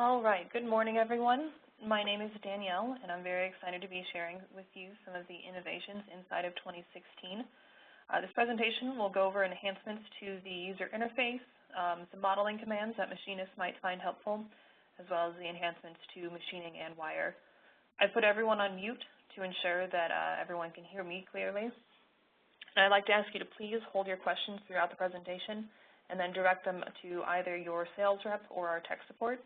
All right, good morning, everyone. My name is Danielle, and I'm very excited to be sharing with you some of the innovations inside of 2016. This presentation will go over enhancements to the user interface, some modeling commands that machinists might find helpful, as well as the enhancements to machining and wire. I put everyone on mute to ensure that everyone can hear me clearly. And I'd like to ask you to please hold your questions throughout the presentation and then direct them to either your sales rep or our tech support.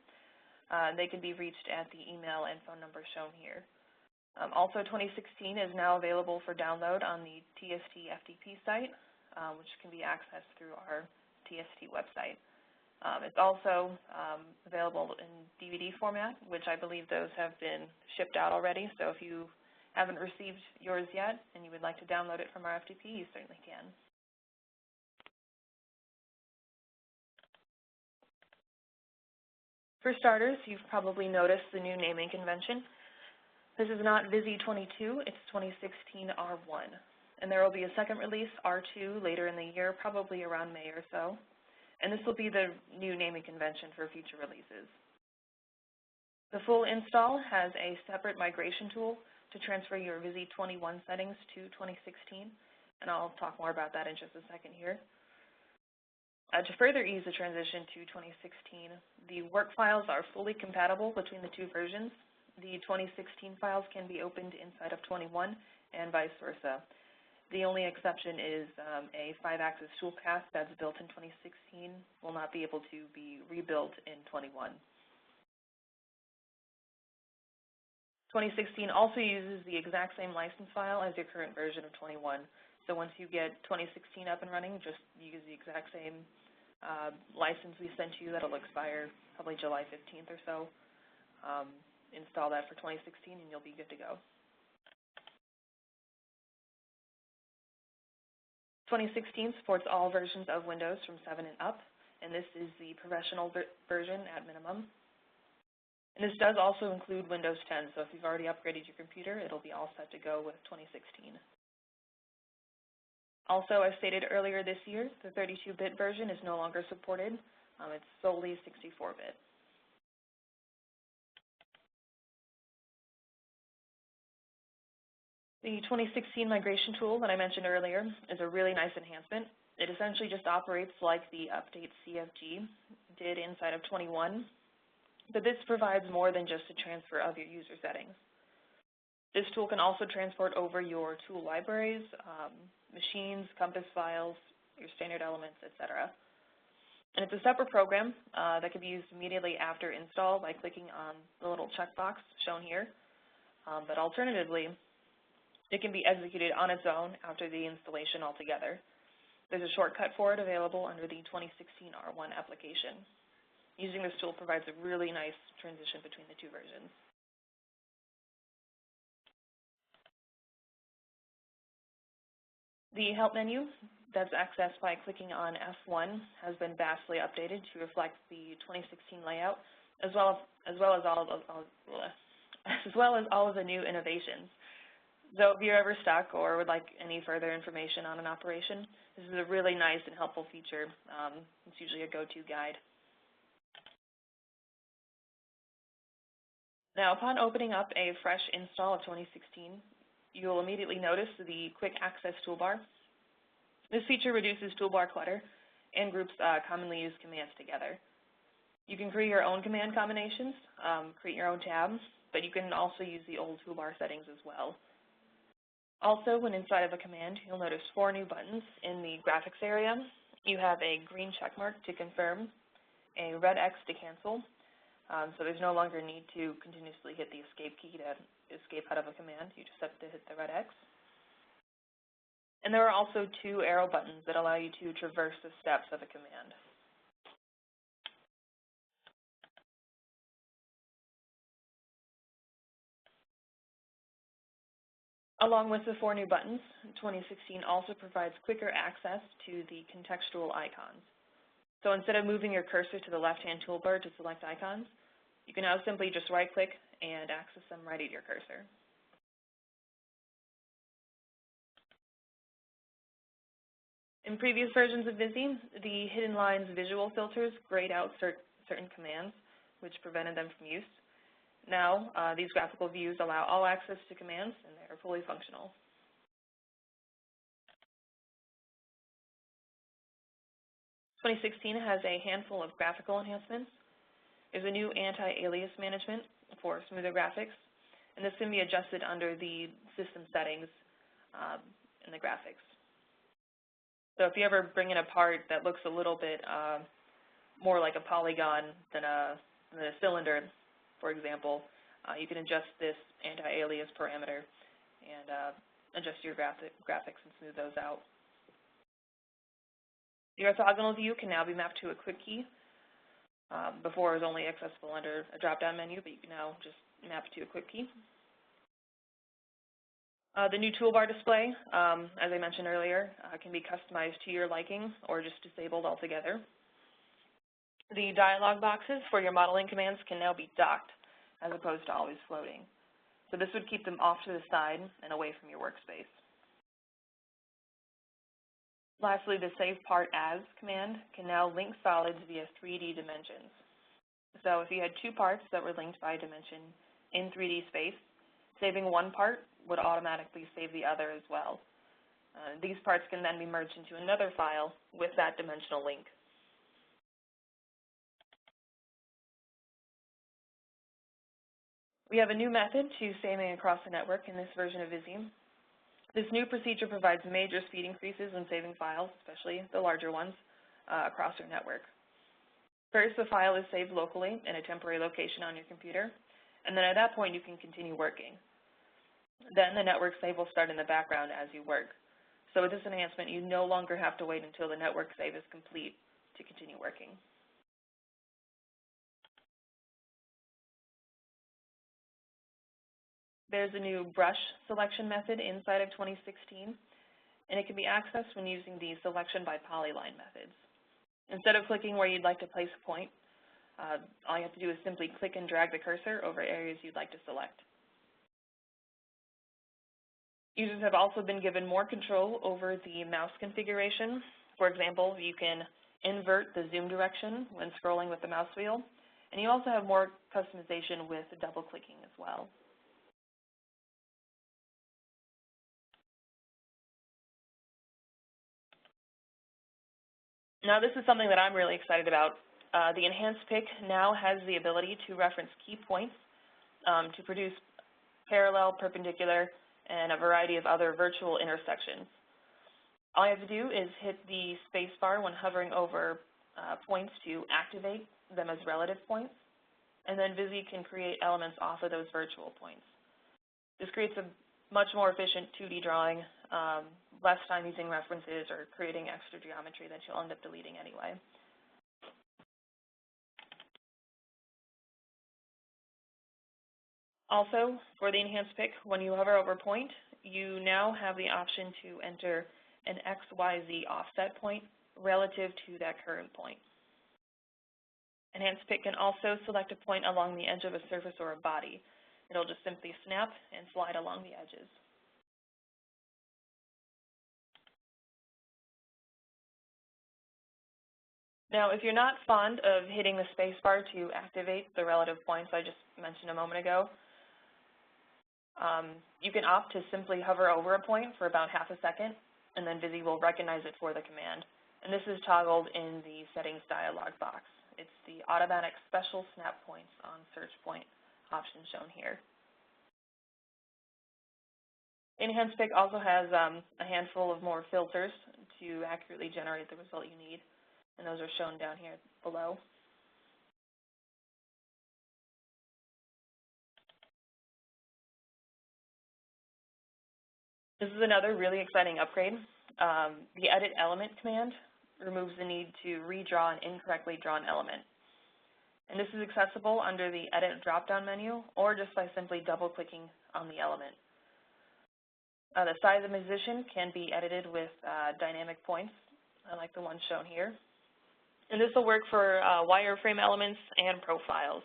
They can be reached at the email and phone number shown here. Also, 2016 is now available for download on the TST FTP site, which can be accessed through our TST website. It's also available in DVD format, which I believe those have been shipped out already. So if you haven't received yours yet and you would like to download it from our FTP, you certainly can. For starters, you've probably noticed the new naming convention. This is not VISI 22, it's 2016 R1. And there will be a second release, R2, later in the year, probably around May or so. And this will be the new naming convention for future releases. The full install has a separate migration tool to transfer your VISI 21 settings to 2016. And I'll talk more about that in just a second here. To further ease the transition to 2016, the work files are fully compatible between the two versions. The 2016 files can be opened inside of 21 and vice versa. The only exception is a 5-axis toolpath that's built in 2016 will not be able to be rebuilt in 21. 2016 also uses the exact same license file as your current version of 21. So once you get 2016 up and running, just use the exact same license we sent you that'll expire probably July 15th or so. Install that for 2016 and you'll be good to go. 2016 supports all versions of Windows from 7 and up, and this is the professional version at minimum. And this does also include Windows 10, so if you've already upgraded your computer, it'll be all set to go with 2016. Also, as stated earlier this year, the 32-bit version is no longer supported. It's solely 64-bit. The 2016 migration tool that I mentioned earlier is a really nice enhancement. It essentially just operates like the update CFG did inside of 21, but this provides more than just a transfer of your user settings. This tool can also transport over your tool libraries, machines, compass files, your standard elements, etc. And it's a separate program that can be used immediately after install by clicking on the little checkbox shown here. But alternatively, it can be executed on its own after the installation altogether. There's a shortcut for it available under the 2016 R1 application. Using this tool provides a really nice transition between the two versions. The help menu that's accessed by clicking on F1 has been vastly updated to reflect the 2016 layout, as well as all of the new innovations. So if you're ever stuck or would like any further information on an operation, this is a really nice and helpful feature. It's usually a go-to guide. Now, upon opening up a fresh install of 2016, you'll immediately notice the Quick Access toolbar. This feature reduces toolbar clutter and groups commonly used commands together. You can create your own command combinations, create your own tabs, but you can also use the old toolbar settings as well. Also, when inside of a command, you'll notice 4 new buttons. In the graphics area, you have a green check mark to confirm, a red X to cancel, so there's no longer need to continuously hit the escape key to escape out of a command. You just have to hit the red X. And there are also 2 arrow buttons that allow you to traverse the steps of a command. Along with the 4 new buttons, 2016 also provides quicker access to the contextual icons. So instead of moving your cursor to the left-hand toolbar to select icons, you can now simply just right-click and access them right at your cursor. In previous versions of VISI, the hidden lines visual filters grayed out certain commands, which prevented them from use. Now, these graphical views allow all access to commands, and they're fully functional. (2016) has a handful of graphical enhancements. There's a new anti-alias management for smoother graphics, and this can be adjusted under the system settings in the graphics. So if you ever bring in a part that looks a little bit more like a polygon than a cylinder, for example, you can adjust this anti-alias parameter and adjust your graphics and smooth those out. The orthogonal view can now be mapped to a quick key. Before it was only accessible under a drop-down menu, but you can now just map to a quick key. The new toolbar display, as I mentioned earlier, can be customized to your liking or just disabled altogether. The dialog boxes for your modeling commands can now be docked as opposed to always floating. So this would keep them off to the side and away from your workspace. Lastly, the Save Part As command can now link solids via 3D dimensions. So if you had two parts that were linked by dimension in 3D space, saving one part would automatically save the other as well. These parts can then be merged into another file with that dimensional link. We have a new method to saving across the network in this version of VISI. This new procedure provides major speed increases when saving files, especially the larger ones, across your network. First, the file is saved locally in a temporary location on your computer, and then at that point you can continue working. Then the network save will start in the background as you work. So with this enhancement, you no longer have to wait until the network save is complete to continue working. There's a new brush selection method inside of 2016, and it can be accessed when using the selection by polyline methods. Instead of clicking where you'd like to place a point, all you have to do is simply click and drag the cursor over areas you'd like to select. Users have also been given more control over the mouse configuration. For example, you can invert the zoom direction when scrolling with the mouse wheel, and you also have more customization with double-clicking as well. Now, this is something that I'm really excited about. The enhanced pick now has the ability to reference key points to produce parallel, perpendicular, and a variety of other virtual intersections. All you have to do is hit the space bar when hovering over points to activate them as relative points, and then VISI can create elements off of those virtual points. This creates a much more efficient 2D drawing, less time using references or creating extra geometry that you'll end up deleting anyway. Also, for the enhanced pick, when you hover over a point, you now have the option to enter an XYZ offset point relative to that current point. Enhanced pick can also select a point along the edge of a surface or a body. It'll just simply snap and slide along the edges. Now, if you're not fond of hitting the space bar to activate the relative points I just mentioned a moment ago, you can opt to simply hover over a point for about half a second, and then VISI will recognize it for the command. And this is toggled in the settings dialog box. It's the automatic special snap points on search point option shown here. Enhanced Pick also has a handful of more filters to accurately generate the result you need, and those are shown down here below. This is another really exciting upgrade. The Edit Element command removes the need to redraw an incorrectly drawn element. And this is accessible under the Edit drop-down menu or just by simply double-clicking on the element. The size of the position can be edited with dynamic points, like the one shown here. And this will work for wireframe elements and profiles.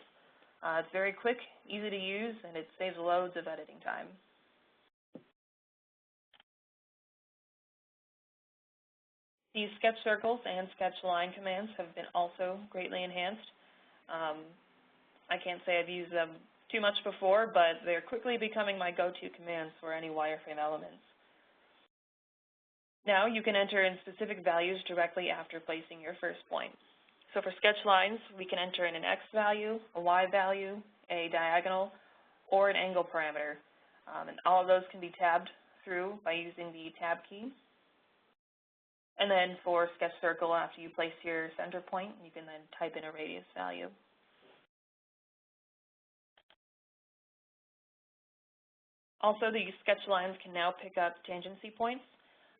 It's very quick, easy to use, and it saves loads of editing time. These sketch circles and sketch line commands have been also greatly enhanced. I can't say I've used them too much before, but they're quickly becoming my go-to commands for any wireframe elements. Now you can enter in specific values directly after placing your first point. So for sketch lines, we can enter in an X value, a Y value, a diagonal, or an angle parameter. And all of those can be tabbed through by using the tab key. And then for sketch circle, after you place your center point, you can then type in a radius value. Also, the sketch lines can now pick up tangency points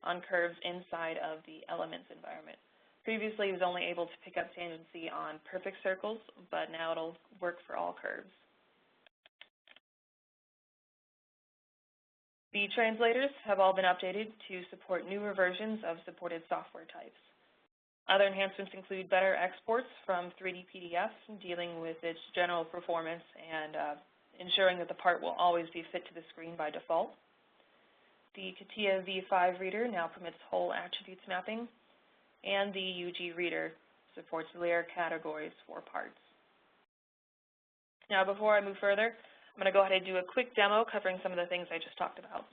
on curves inside of the elements environment. Previously, it was only able to pick up tangency on perfect circles, but now it'll work for all curves. The translators have all been updated to support newer versions of supported software types. Other enhancements include better exports from 3D PDFs, dealing with its general performance and ensuring that the part will always be fit to the screen by default. The Catia V5 Reader now permits whole attributes mapping, and the UG Reader supports layer categories for parts. Now, before I move further, I'm going to go ahead and do a quick demo covering some of the things I just talked about.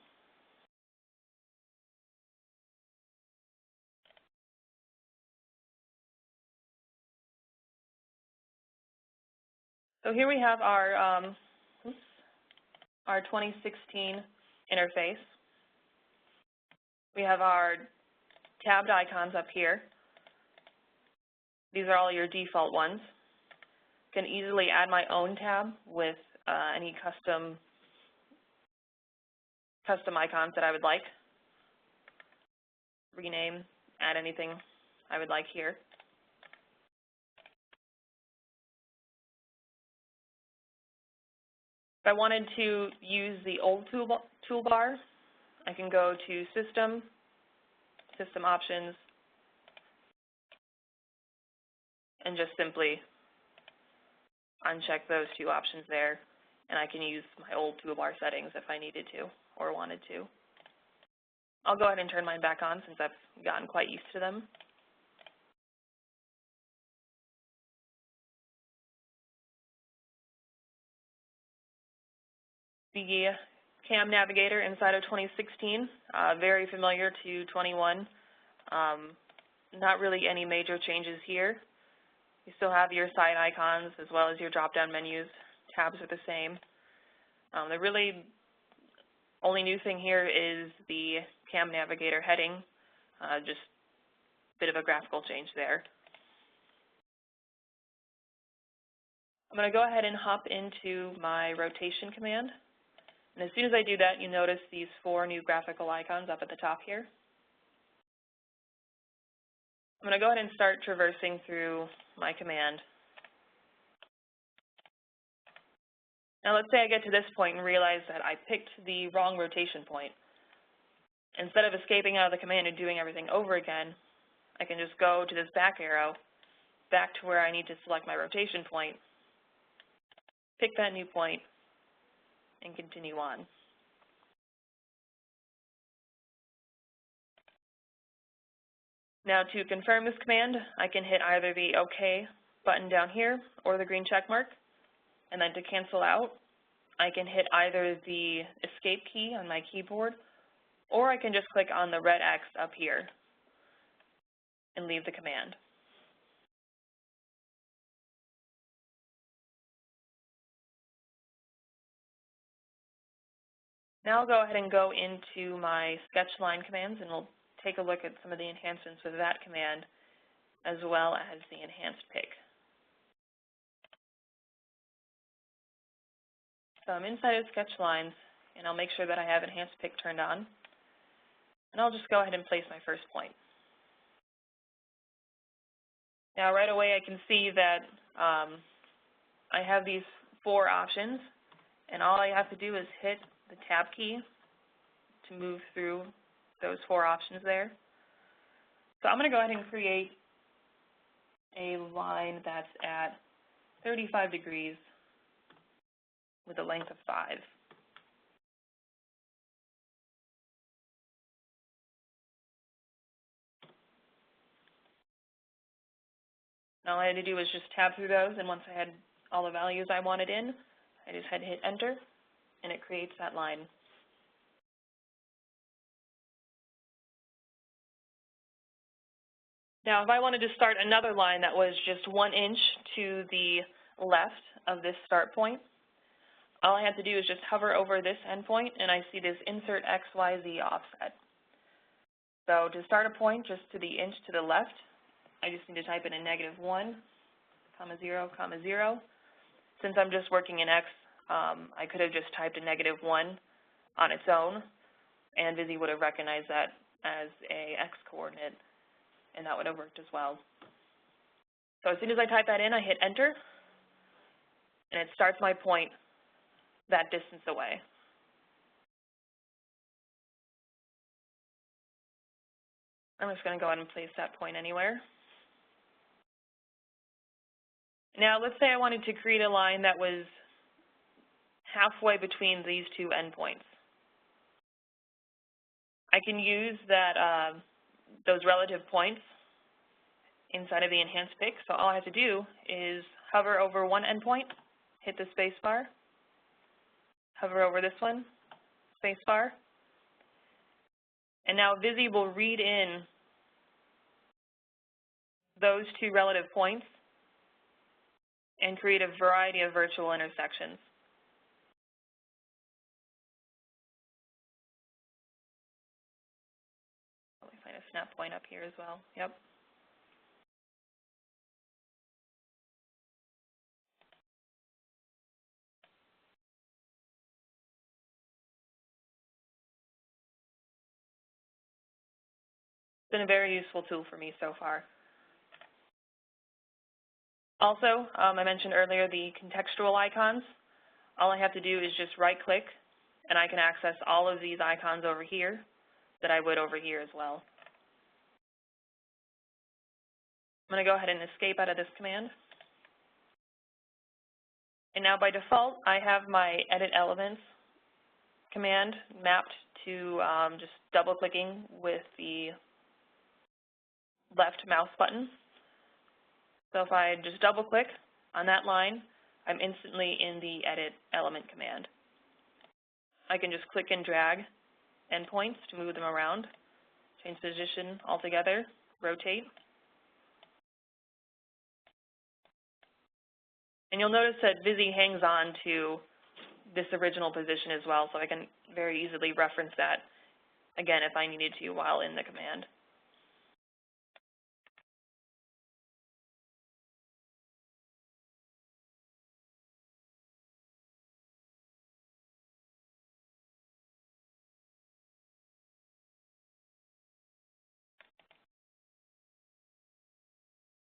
So here we have our 2016 interface. We have our tabbed icons up here. These are all your default ones. I can easily add my own tab with any custom icons that I would like. Rename, add anything I would like here. If I wanted to use the old toolbar, I can go to System, System Options, and just simply uncheck those two options there, and I can use my old toolbar settings if I needed to or wanted to. I'll go ahead and turn mine back on since I've gotten quite used to them. The CAM Navigator inside of 2016, very familiar to 21. Not really any major changes here. You still have your side icons as well as your drop-down menus. Tabs are the same. The really only new thing here is the CAM Navigator heading, just a bit of a graphical change there. I'm going to go ahead and hop into my rotation command. And as soon as I do that, you notice these 4 new graphical icons up at the top here. I'm going to go ahead and start traversing through my command. Now let's say I get to this point and realize that I picked the wrong rotation point. Instead of escaping out of the command and doing everything over again, I can just go to this back arrow, back to where I need to select my rotation point, pick that new point, and continue on. Now to confirm this command, I can hit either the OK button down here or the green check mark. And then to cancel out, I can hit either the Escape key on my keyboard, or I can just click on the red X up here and leave the command. Now I'll go ahead and go into my sketch line commands, and we'll take a look at some of the enhancements with that command, as well as the enhanced pick. So I'm inside of sketch lines, and I'll make sure that I have enhanced pick turned on. And I'll just go ahead and place my first point. Now right away I can see that I have these 4 options, and all I have to do is hit the tab key to move through those 4 options there. So I'm going to go ahead and create a line that's at 35 degrees with a length of 5. All I had to do was just tab through those, and once I had all the values I wanted in. I just had to hit enter, and it creates that line. Now, if I wanted to start another line that was just 1 inch to the left of this start point, all I have to do is just hover over this endpoint, and I see this insert XYZ offset. So to start a point just to the inch to the left, I just need to type in a -1, (0, 0). Since I'm just working in X, I could have just typed a -1 on its own, and VISI would have recognized that as a X coordinate, and that would have worked as well. So as soon as I type that in, I hit enter, and it starts my point that distance away. I'm just going to go ahead and place that point anywhere. Now, let's say I wanted to create a line that was halfway between these two endpoints. I can use that those relative points inside of the enhanced pick. So all I have to do is hover over one endpoint, hit the space bar, hover over this one, space bar, and now VISI will read in those two relative points and create a variety of virtual intersections. Let me find a snap point up here as well. Yep. It's been a very useful tool for me so far. Also, I mentioned earlier the contextual icons. All I have to do is just right-click, and I can access all of these icons over here that I would over here as well. I'm going to go ahead and escape out of this command. And now by default, I have my edit elements command mapped to just double-clicking with the left mouse button. So if I just double-click on that line, I'm instantly in the edit element command. I can just click and drag endpoints to move them around, change position altogether, rotate. And you'll notice that VISI hangs on to this original position as well, so I can very easily reference that again if I needed to while in the command.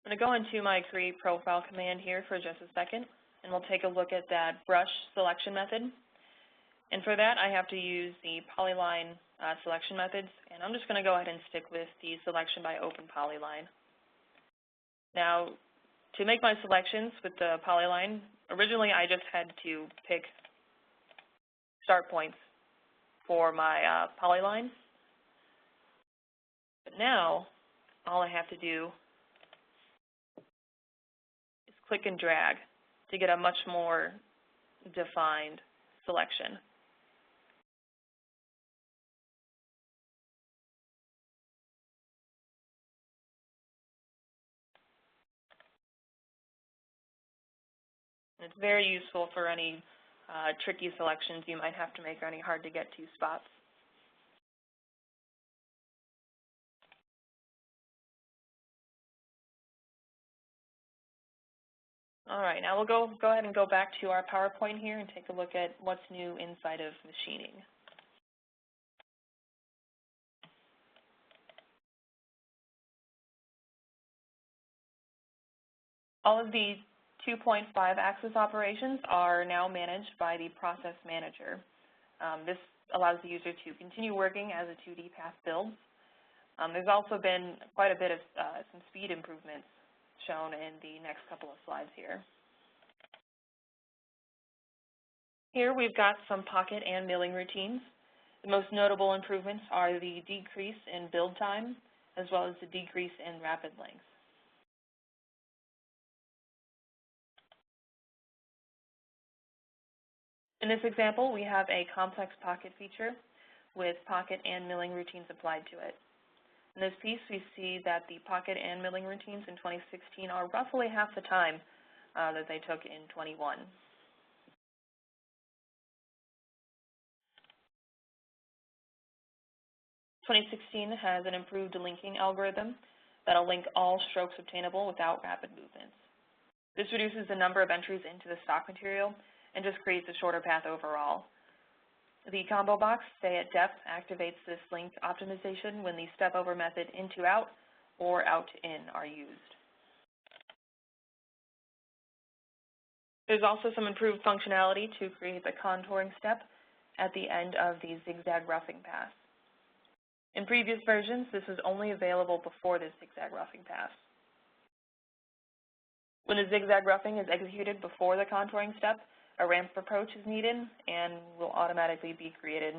I'm going to go into my create profile command here for just a second, and we'll take a look at that brush selection method. And for that, I have to use the polyline selection methods, and I'm just going to go ahead and stick with the selection by open polyline. Now, to make my selections with the polyline, originally I just had to pick start points for my polyline, but now all I have to do is click and drag to get a much more defined selection. And it's very useful for any tricky selections you might have to make or any hard to get to spots. All right, now we'll go ahead and go back to our PowerPoint here and take a look at what's new inside of machining. All of the 2.5-axis operations are now managed by the process manager. This allows the user to continue working as a 2D path builds. There's also been quite a bit of some speed improvements shown in the next couple of slides here. Here we've got some pocket and milling routines. The most notable improvements are the decrease in build time as well as the decrease in rapid length. In this example, we have a complex pocket feature with pocket and milling routines applied to it. In this piece, we see that the pocket and milling routines in 2016 are roughly half the time that they took in 21. (2016) has an improved linking algorithm that'll link all strokes obtainable without rapid movements. This reduces the number of entries into the stock material and just creates a shorter path overall. The combo box, stay at depth, activates this link optimization when the step over method into out or out to in are used. There's also some improved functionality to create the contouring step at the end of the zigzag roughing pass. In previous versions, this was only available before the zigzag roughing pass. When the zigzag roughing is executed before the contouring step, a ramp approach is needed and will automatically be created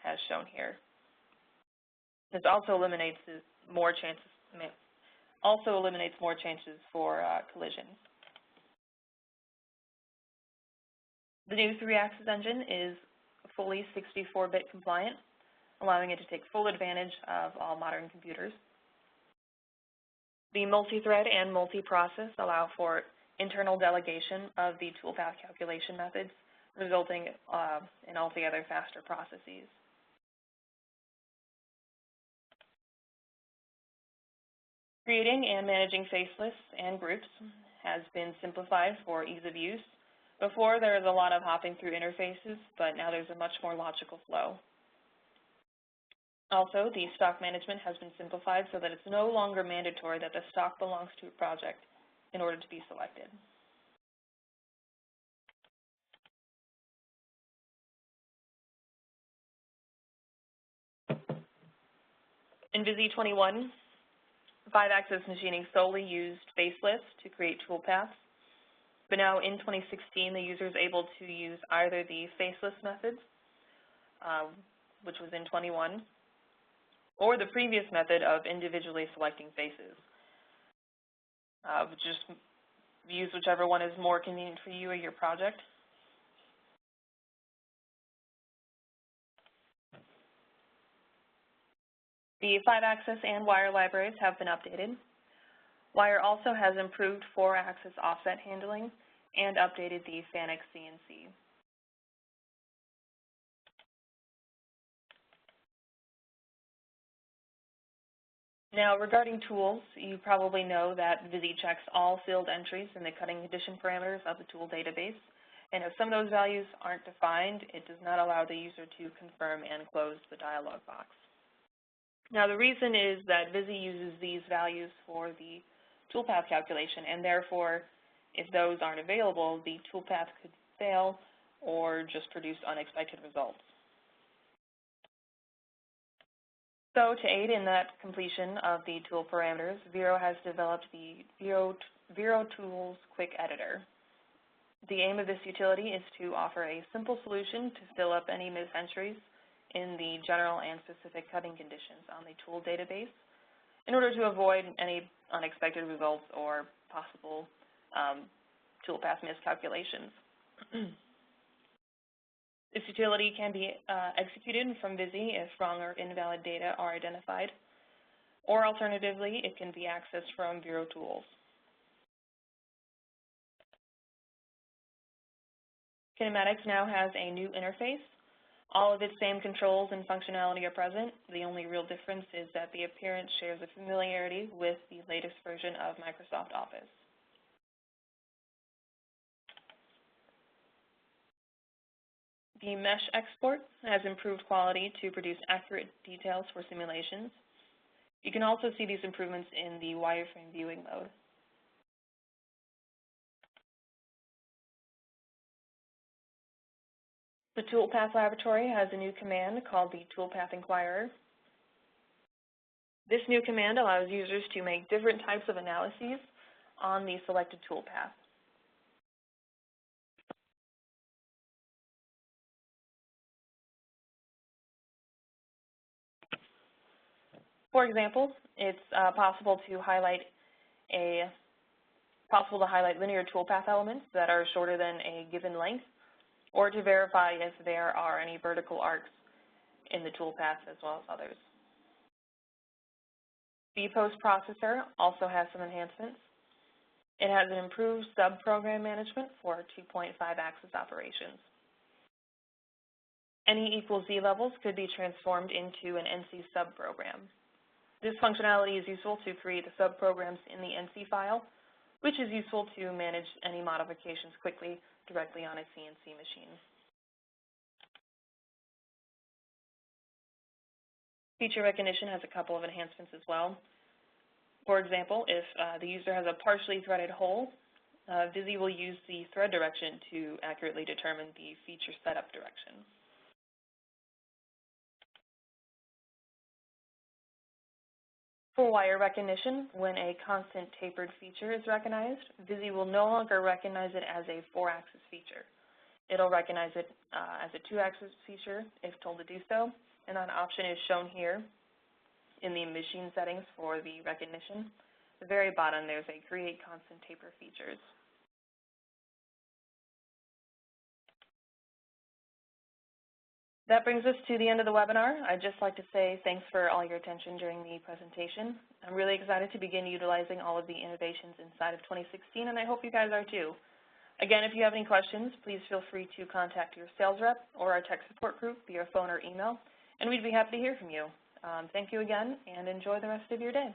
as shown here. This also eliminates more chances for collisions. The new 3-axis engine is fully 64-bit compliant, allowing it to take full advantage of all modern computers. The multi-thread and multi-process allow for internal delegation of the toolpath calculation methods, resulting in altogether faster processes. Creating and managing faceless and groups has been simplified for ease of use. Before, there was a lot of hopping through interfaces, but now there's a much more logical flow. Also, the stock management has been simplified so that it's no longer mandatory that the stock belongs to a project in order to be selected. In VISI 21, 5-axis machining solely used faceless to create toolpaths, but now in 2016, the user is able to use either the faceless methods, which was in 21, or the previous method of individually selecting faces. Just use whichever one is more convenient for you or your project. The 5-axis and wire libraries have been updated. Wire also has improved 4-axis offset handling and updated the FANUC CNC. Now, regarding tools, you probably know that VISI checks all field entries in the cutting condition parameters of the tool database, and if some of those values aren't defined, it does not allow the user to confirm and close the dialog box. Now, the reason is that VISI uses these values for the toolpath calculation, and therefore, if those aren't available, the toolpath could fail or just produce unexpected results. So to aid in that completion of the tool parameters, Vero has developed the Vero Tools Quick Editor. The aim of this utility is to offer a simple solution to fill up any missed entries in the general and specific cutting conditions on the tool database in order to avoid any unexpected results or possible toolpath miscalculations. This utility can be executed from VISI if wrong or invalid data are identified, or alternatively, it can be accessed from Vero Tools. Kinematics now has a new interface. All of its same controls and functionality are present. The only real difference is that the appearance shares a familiarity with the latest version of Microsoft Office. The mesh export has improved quality to produce accurate details for simulations. You can also see these improvements in the wireframe viewing mode. The Toolpath Laboratory has a new command called the Toolpath Inquirer. This new command allows users to make different types of analyses on the selected toolpath. For example, it's possible to highlight linear toolpath elements that are shorter than a given length, or to verify if there are any vertical arcs in the toolpath as well as others. The post-processor also has some enhancements. It has an improved sub-program management for 2.5-axis operations. Any equals Z levels could be transformed into an NC subprogram. This functionality is useful to create the subprograms in the NC file, which is useful to manage any modifications quickly directly on a CNC machine. Feature recognition has a couple of enhancements as well. For example, if the user has a partially threaded hole, VISI will use the thread direction to accurately determine the feature setup direction. For wire recognition, when a constant tapered feature is recognized, VISI will no longer recognize it as a 4-axis feature. It'll recognize it as a 2-axis feature if told to do so, and that option is shown here in the machine settings for the recognition. At the very bottom, there's a Create Constant Taper Features. That brings us to the end of the webinar. I'd just like to say thanks for all your attention during the presentation. I'm really excited to begin utilizing all of the innovations inside of 2016, and I hope you guys are too. Again, if you have any questions, please feel free to contact your sales rep or our tech support group via phone or email, and we'd be happy to hear from you. Thank you again, and enjoy the rest of your day.